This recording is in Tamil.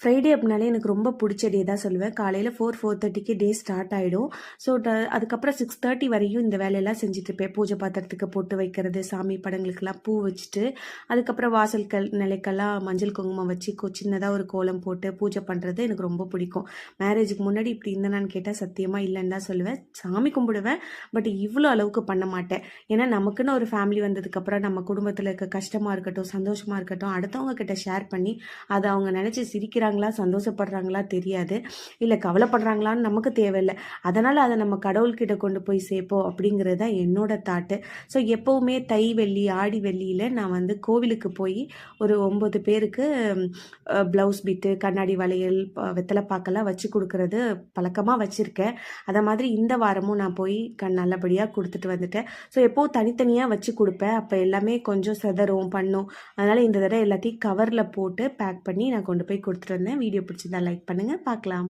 ஃப்ரைடே அப்படினாலே எனக்கு ரொம்ப பிடிச்ச டே தான் சொல்லுவேன். காலையில் 4:30க்கு டே ஸ்டார்ட் ஆகிடும். ஸோ அதுக்கப்புறம் 6:30 வரையும் இந்த வேலையெல்லாம் செஞ்சுட்ருப்பேன். பூஜை பாத்திரத்துக்கு பொட்டு வைக்கிறது, சாமி படங்களுக்கெல்லாம் பூ வச்சுட்டு, அதுக்கப்புறம் நிலைக்கெல்லாம் மஞ்சள் குங்குமம் வச்சு சின்னதாக ஒரு கோலம் போட்டு பூஜை பண்ணுறது எனக்கு ரொம்ப பிடிக்கும். மேரேஜுக்கு முன்னாடி இப்படி இருந்தேனான்னு கேட்டால் சத்தியமாக இல்லைன்னு தான் சொல்லுவேன். சாமி கும்பிடுவேன், பட் இவ்வளோ அளவுக்கு பண்ண மாட்டேன். ஏன்னா நமக்குன்னு ஒரு ஃபேமிலி வந்ததுக்கப்புறம் நம்ம குடும்பத்தில் இருக்க கஷ்டமாக இருக்கட்டும், சந்தோஷமாக இருக்கட்டும், அடுத்தவங்க கிட்ட ஷேர் பண்ணி அதை அவங்க நினச்சி சிரிக்கிறாங்களா, சந்தோஷப்படுறாங்களா தெரியாது, இல்லை கவலைப்படுறாங்களான்னு நமக்கு தேவையில்லை. அதனால் அதை நம்ம கடவுள்கிட்ட கொண்டு போய் சேர்ப்போம் அப்படிங்கிறது தான் என்னோட தாட்டு. ஸோ எப்போவுமே தை வெள்ளி ஆடி வெள்ளியில் நான் வந்து கோவிலுக்கு போய் ஒரு 9 பேருக்கு ப்ளவுஸ் பிட்டு, கண்ணாடி வளையல், வெத்தலை பாக்கெல்லாம் வச்சு கொடுக்கறது பழக்கமாக வச்சுருக்கேன். அதை மாதிரி இந்த வாரமும் நான் போய் நல்லபடியாக கொடுத்துட்டு வந்துட்டேன். ஸோ எப்போவும் தனித்தனியாக வச்சு கொடுப்பேன். அப்போ எல்லாமே கொஞ்சம் செதறும் பண்ணும். அதனால் இந்த தடவை எல்லாத்தையும் கவரில் போட்டு பேக் பண்ணி நான் கொண்டு போய் கொடுத்துட்டு வந்தேன். வீடியோ பிடிச்சிருந்தா லைக் பண்ணுங்கள். பார்க்கலாம்.